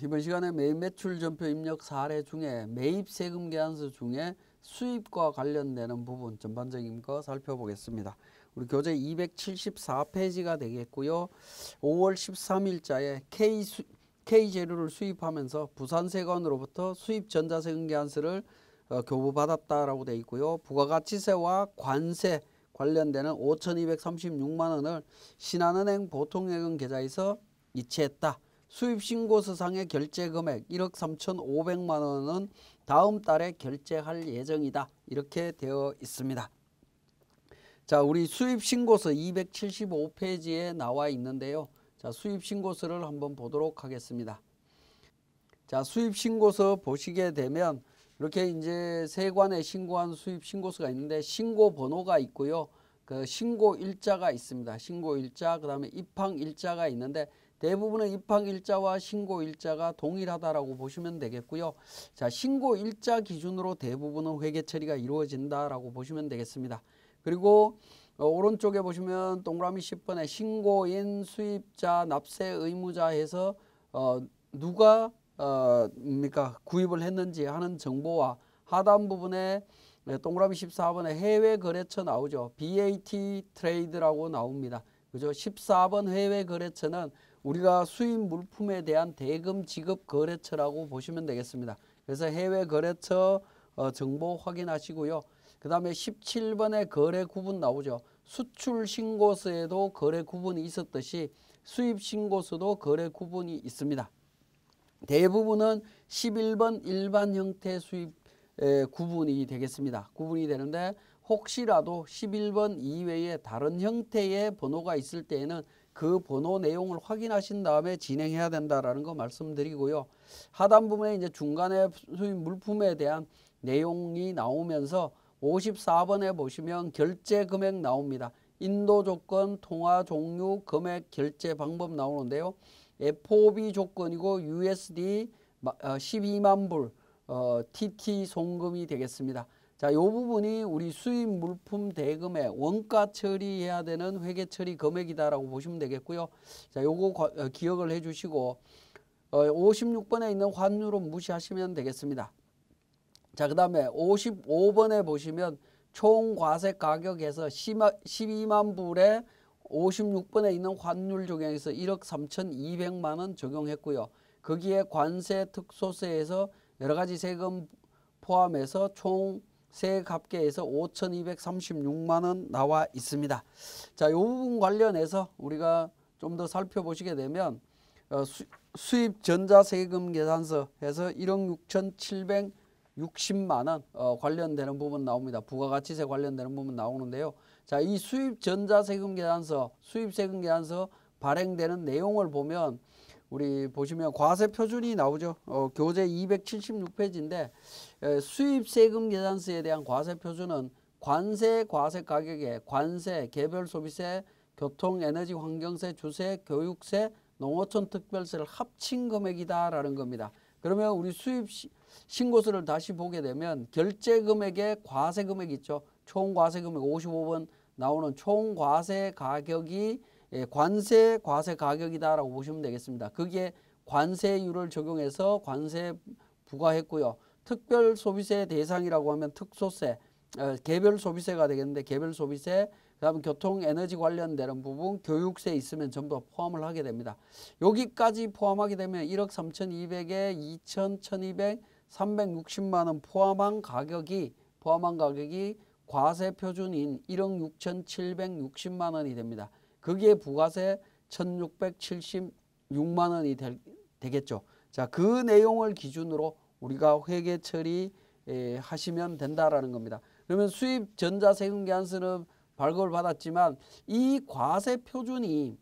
이번 시간에 매입 매출 전표 입력 사례 중에 매입 세금 계산서 중에 수입과 관련되는 부분 전반적인 거 살펴보겠습니다. 우리 교재 274페이지가 되겠고요. 5월 13일자에 K 재료를 수입하면서 부산세관으로부터 수입 전자세금 계산서를 교부받았다라고 되어 있고요. 부가가치세와 관세 관련되는 5,236만 원을 신한은행 보통예금 계좌에서 이체했다. 수입신고서상의 결제금액 1억 3,500만 원은 다음 달에 결제할 예정이다. 이렇게 되어 있습니다. 자, 우리 수입신고서 275페이지에 나와 있는데요. 자, 수입신고서를 한번 보도록 하겠습니다. 자, 수입신고서 보시게 되면 이렇게 이제 세관에 신고한 수입신고서가 있는데 신고 번호가 있고요. 그 신고 일자가 있습니다. 신고 일자, 그 다음에 입항 일자가 있는데 대부분의 입항 일자와 신고 일자가 동일하다라고 보시면 되겠고요. 자, 신고 일자 기준으로 대부분은 회계 처리가 이루어진다라고 보시면 되겠습니다. 그리고 오른쪽에 보시면 동그라미 10번에 신고인, 수입자, 납세 의무자 해서 누가 구입을 했는지 하는 정보와 하단 부분에 동그라미 14번에 해외 거래처 나오죠. BAT 트레이드라고 나옵니다. 그죠? 14번 해외 거래처는 우리가 수입 물품에 대한 대금 지급 거래처라고 보시면 되겠습니다. 그래서 해외 거래처 정보 확인하시고요. 그 다음에 17번에 거래 구분 나오죠. 수출 신고서에도 거래 구분이 있었듯이 수입 신고서도 거래 구분이 있습니다. 대부분은 11번 일반 형태 수입 구분이 되겠습니다. 구분이 되는데 혹시라도 11번 이외에 다른 형태의 번호가 있을 때에는 그 번호 내용을 확인하신 다음에 진행해야 된다라는 거 말씀드리고요. 하단 부분에 이제 중간에 수입 물품에 대한 내용이 나오면서 54번에 보시면 결제 금액 나옵니다. 인도 조건, 통화 종류, 금액, 결제 방법 나오는데요. FOB 조건이고 USD 12만 불 TT 송금이 되겠습니다. 자, 요 부분이 우리 수입 물품 대금에 원가 처리해야 되는 회계 처리 금액이다라고 보시면 되겠고요. 자, 요거 기억을 해 주시고 56번에 있는 환율은 무시하시면 되겠습니다. 자, 그 다음에 55번에 보시면 총 과세 가격에서 12만 불에 56번에 있는 환율 적용해서 1억 3,200만 원 적용했고요. 거기에 관세 특소세에서 여러 가지 세금 포함해서 총 세갑계에서 5,236만 원 나와 있습니다. 자, 이 부분 관련해서 우리가 좀 더 살펴보시게 되면 수입 전자세금 계산서 해서 1억 6,760만 원 관련되는 부분 나옵니다. 부가가치세 관련되는 부분 나오는데요. 자, 이 수입 전자세금 계산서, 수입세금 계산서 발행되는 내용을 보면 우리 보시면 과세 표준이 나오죠. 교재 276페이지인데 수입세금 계산서에 대한 과세 표준은 관세, 과세 가격에 관세, 개별 소비세, 교통, 에너지, 환경세, 주세, 교육세, 농어촌 특별세를 합친 금액이다라는 겁니다. 그러면 우리 수입 신고서를 다시 보게 되면 결제 금액에 과세 금액 있죠. 총 과세 금액 55번 나오는 총 과세 가격이 관세 과세 가격이다라고 보시면 되겠습니다. 거기에 관세율을 적용해서 관세 부과했고요. 특별 소비세 대상이라고 하면 특소세, 개별 소비세가 되겠는데 개별 소비세, 그다음에 교통 에너지 관련되는 부분, 교육세 있으면 전부 포함을 하게 됩니다. 여기까지 포함하게 되면 1억 3,200에 2,000, 1,200, 360만 원 포함한 가격이 과세 표준인 1억 6,760만 원이 됩니다. 거기에 부가세 1,676만 원이 되겠죠. 자, 그 내용을 기준으로 우리가 회계 처리 하시면 된다라는 겁니다. 그러면 수입 전자세금 계산서는 발급을 받았지만 이 과세 표준이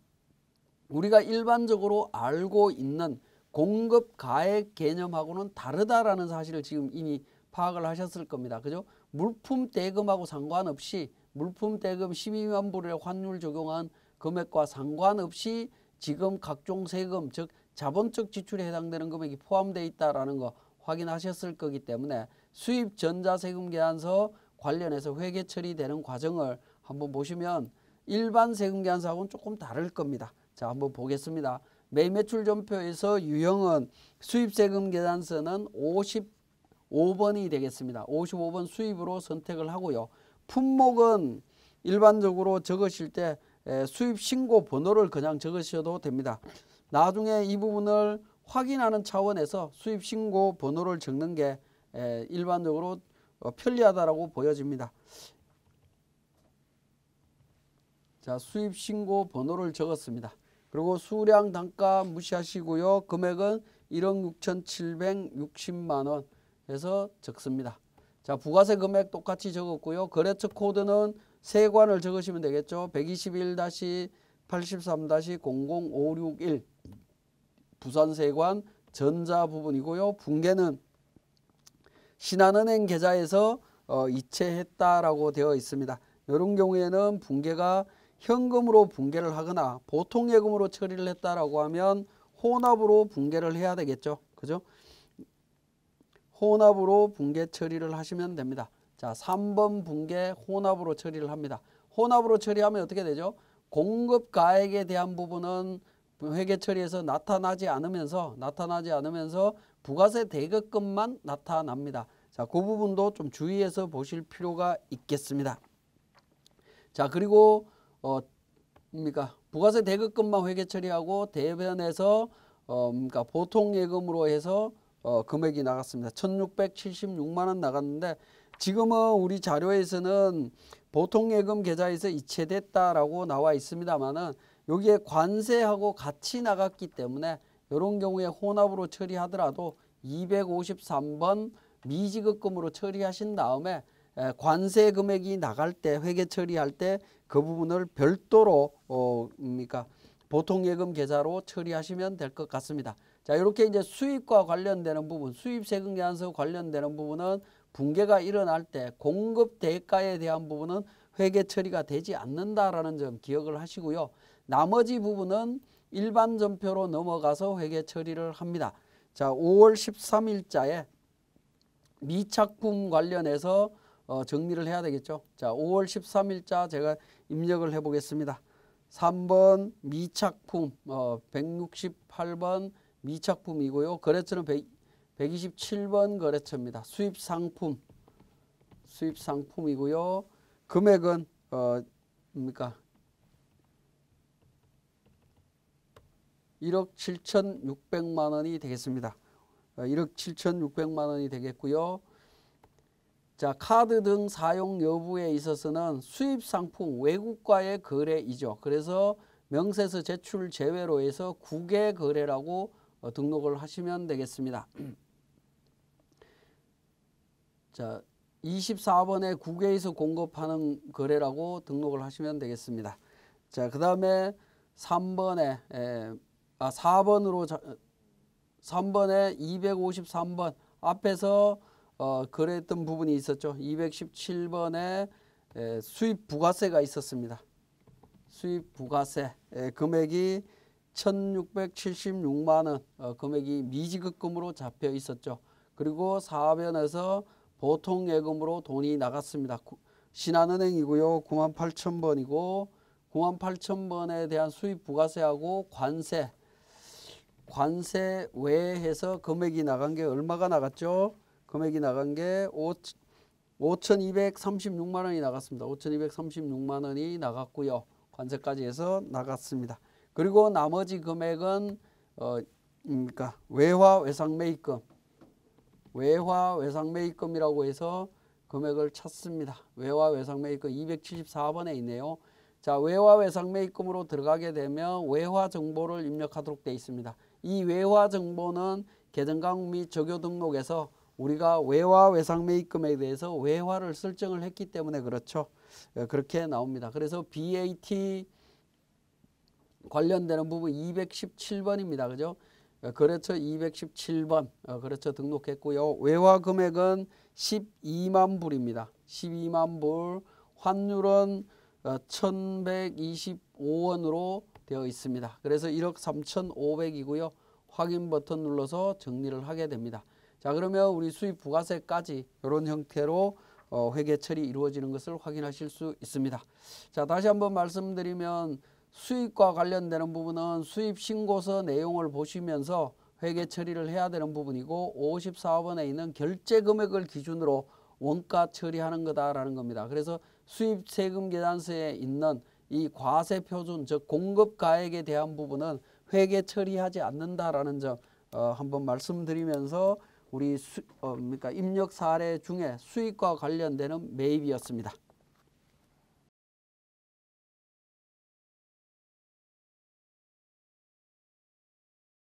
우리가 일반적으로 알고 있는 공급 가액 개념하고는 다르다라는 사실을 지금 이미 파악을 하셨을 겁니다. 그죠? 물품 대금하고 상관없이 물품 대금 12만 불의 환율 적용한 금액과 상관없이 지금 각종 세금, 즉 자본적 지출에 해당되는 금액이 포함되어 있다는 거 확인하셨을 거기 때문에 수입 전자세금 계산서 관련해서 회계 처리되는 과정을 한번 보시면 일반 세금 계산서하고는 조금 다를 겁니다. 자, 한번 보겠습니다. 매매출전표에서 유형은 수입세금 계산서는 55번이 되겠습니다. 55번 수입으로 선택을 하고요. 품목은 일반적으로 적으실 때 수입 신고 번호를 그냥 적으셔도 됩니다. 나중에 이 부분을 확인하는 차원에서 수입 신고 번호를 적는 게 일반적으로 편리하다라고 보여집니다. 자, 수입 신고 번호를 적었습니다. 그리고 수량 단가 무시하시고요. 금액은 1억 6,760만 원 해서 적습니다. 자, 부가세 금액 똑같이 적었고요. 거래처 코드는 세관을 적으시면 되겠죠. 121-83-00561 부산세관 전자 부분이고요. 붕괴는 신한은행 계좌에서 이체했다라고 되어 있습니다. 이런 경우에는 붕괴가 현금으로 붕괴를 하거나 보통예금으로 처리를 했다라고 하면 혼합으로 붕괴를 해야 되겠죠. 그죠? 혼합으로 붕괴 처리를 하시면 됩니다. 자, 3번 붕괴 혼합으로 처리를 합니다. 혼합으로 처리하면 어떻게 되죠? 공급 가액에 대한 부분은 회계 처리에서 나타나지 않으면서 부가세 대급금만 나타납니다. 자, 그 부분도 좀 주의해서 보실 필요가 있겠습니다. 자, 그리고 부가세 대급금만 회계 처리하고 대변에서 그러니까 보통 예금으로 해서 금액이 나갔습니다. 1,676만 원 나갔는데 지금은 우리 자료에서는 보통 예금 계좌에서 이체됐다라고 나와 있습니다만은 여기에 관세하고 같이 나갔기 때문에 이런 경우에 혼합으로 처리하더라도 253번 미지급금으로 처리하신 다음에 관세 금액이 나갈 때 회계 처리할 때 그 부분을 별도로 보통 예금 계좌로 처리하시면 될 것 같습니다. 자, 이렇게 이제 수입과 관련되는 부분, 수입세금 계산서 관련되는 부분은 붕괴가 일어날 때 공급 대가에 대한 부분은 회계 처리가 되지 않는다라는 점 기억을 하시고요. 나머지 부분은 일반 전표로 넘어가서 회계 처리를 합니다. 자, 5월 13일자에 미착품 관련해서 정리를 해야 되겠죠. 자, 5월 13일자 제가 입력을 해 보겠습니다. 3번 미착품 168번 미착품이고요. 거래처는 127번 거래처입니다. 수입상품이고요. 금액은 1억 7,600만 원이 되겠습니다. 1억 7,600만 원이 되겠고요. 자, 카드 등 사용 여부에 있어서는 수입상품 외국과의 거래이죠. 그래서 명세서 제출 제외로 해서 국외 거래라고 등록을 하시면 되겠습니다. 자, 24번에 국외에서 공급하는 거래라고 등록을 하시면 되겠습니다. 자, 그 다음에 3번에 3번에 253번 앞에서 거래했던 부분이 있었죠. 217번에 수입 부가세가 있었습니다. 수입 부가세 금액이 1,676만 원 금액이 미지급금으로 잡혀 있었죠. 그리고 4변에서 보통 예금으로 돈이 나갔습니다. 신한은행이고요. 98,000번이고 98,000번에 대한 수입 부가세하고 관세 외해서 금액이 나간 게 얼마가 나갔죠? 금액이 나간 게 5,236만 원이 나갔습니다. 5,236만 원이 나갔고요. 관세까지 해서 나갔습니다. 그리고 나머지 금액은 외화 외상 매입금이라고 해서 금액을 찾습니다. 외화 외상 매입금 274번에 있네요. 자, 외화 외상 매입금으로 들어가게 되면 외화 정보를 입력하도록 되어 있습니다. 이 외화 정보는 계정강국 및 적요 등록에서 우리가 외화 외상 매입금에 대해서 외화를 설정을 했기 때문에 그렇죠. 그렇게 나옵니다. 그래서 BAT 관련되는 부분 217번입니다. 그죠? 거래처 217번 거래처 등록했고요. 외화 금액은 12만 불입니다. 12만 불, 환율은 1,125원으로 되어 있습니다. 그래서 1억 3,500이고요. 확인 버튼 눌러서 정리를 하게 됩니다. 자, 그러면 우리 수입 부가세까지 이런 형태로 회계 처리 이루어지는 것을 확인하실 수 있습니다. 자, 다시 한번 말씀드리면 수입과 관련되는 부분은 수입 신고서 내용을 보시면서 회계 처리를 해야 되는 부분이고 54번에 있는 결제 금액을 기준으로 원가 처리하는 거다라는 겁니다. 그래서 수입 세금 계산서에 있는 이 과세 표준 즉 공급 가액에 대한 부분은 회계 처리하지 않는다라는 점 한번 말씀드리면서 우리 그러니까 입력 사례 중에 수입과 관련되는 매입이었습니다.